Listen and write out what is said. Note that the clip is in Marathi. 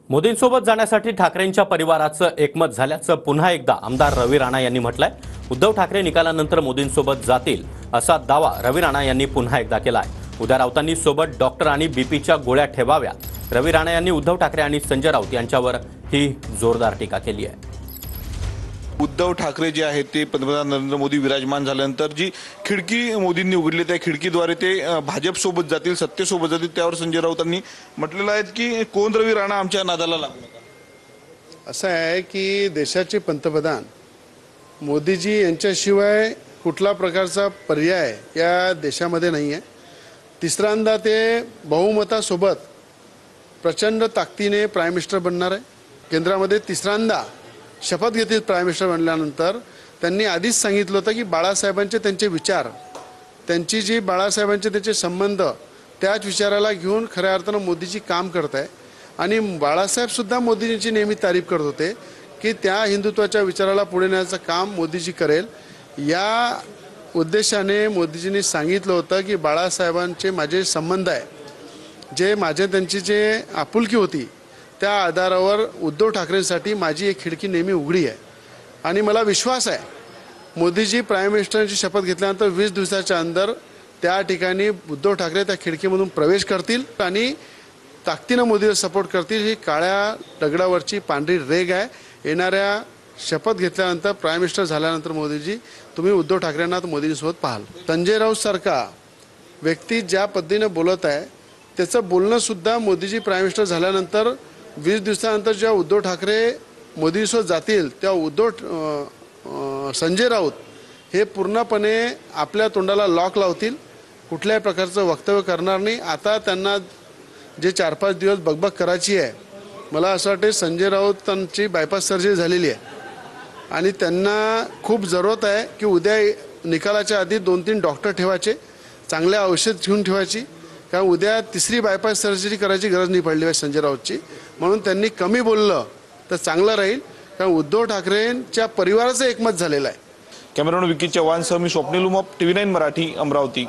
मोदींसोबत जाण्यासाठी ठाकरेंच्या परिवाराचं एकमत झाल्याचं पुन्हा एकदा आमदार रवी राणा यांनी म्हटलंय। उद्धव ठाकरे निकालानंतर मोदींसोबत जातील असा दावा रवी राणा यांनी पुन्हा एकदा केलाय। उद्या राऊतांनी सोबत डॉक्टर आणि बीपीच्या गोळ्या ठेवाव्या। रवी राणा यांनी उद्धव ठाकरे आणि संजय राऊत यांच्यावर ही जोरदार टीका केली आहे। उद्धव ठाकरे जे आहेत ते पंतप्रधान नरेंद्र मोदी विराजमान झाल्यानंतर जी खिडकी मोदींनी उघडली त्या खिडकीद्वारे ते भाजप सोबत जातील, सत्तेसोबत जातील, त्यावर संजय राऊतांनी म्हटलेलं आहे की कोण रवी राणा आमच्या नादाला लागू नका। असं आहे की देशाचे पंतप्रधान मोदीजी यांच्याशिवाय कुठला प्रकारचा पर्याय या देशामध्ये नाही आहे। तिसऱ्यांदा ते बहुमतासोबत प्रचंड ताकदीने प्राईम मिनिस्टर बनणार आहे। केंद्रामध्ये तिसऱ्यांदा शपथ घेतील प्राईम मिनिस्टर बनल्यानंतर त्यांनी आधीच सांगितलं होतं की बाळासाहेबांचे त्यांचे विचार, त्यांची जी बाळासाहेबांचे त्याचे संबंध, त्याच विचाराला घेऊन खऱ्या अर्थानं मोदीजी काम करत आहे। आणि बाळासाहेबसुद्धा मोदीजींची नेहमी तारीफ करत होते की त्या हिंदुत्वाच्या विचाराला पुढे नेण्याचं काम मोदीजी करेल। या उद्देशाने मोदीजींनी सांगितलं होतं की बाळासाहेबांचे माझे संबंध आहे, जे माझे त्यांची जे आपुलकी होती त्या आधारावर उद्धव ठाकरेंसाठी माझी एक खिडकी नेहमी उघडी आहे। आणि मला विश्वास आहे मोदीजी प्राईम मिनिस्टरची शपथ घेतल्यानंतर 20 दिवसाच्या अंदर त्या ठिकाणी उद्धव ठाकरे त्या खिडकीमधून प्रवेश करतील आणि ताकदीनं मोदीला सपोर्ट करतील। ही काळ्या दगडावरची पांढरी रेघ आहे। येणाऱ्या शपथ घेतल्यानंतर प्राईम मिनिस्टर झाल्यानंतर मोदीजी तुम्ही उद्धव ठाकरेंना मोदींसोबत पाहाल। संजय राऊत सारखा व्यक्ती ज्या पद्धतीने बोलत आहे त्याचं बोलणं सुद्धा मोदीजी प्राईम मिनिस्टर झाल्यानंतर 20 दिवसानंतर जेव्हा उद्धव ठाकरे मोदींसोबत जातील तेव्हा संजय राऊत हे पूर्णपणे आपल्या तोंडाला लॉक लावतील, कुठल्याही प्रकारचं वक्तव्य करणार नाही। आता त्यांना जे 4-5 दिवस बकबक करायची आहे, मला असं वाटते संजय राऊतांची बायपास सर्जरी झालेली आहे आणि त्यांना खूप जरूरत आहे की उद्या निकालाच्या आधी 2-3 डॉक्टर ठेवायचे, चांगले औषध घेऊन ठेवायची, कारण उद्या तिसरी बायपास सर्जरी करायची गरज नाही पडली आहे संजय राऊतची। म्हणून त्यांनी कमी बोललं तर चांगलं राहील, कारण उद्धव ठाकरेंच्या परिवाराचं एकमत झालेलं आहे। कॅमेरामॅन विकी चव्हाणसह मी स्वप्नील उमाप, TV9 मराठी, अमरावती।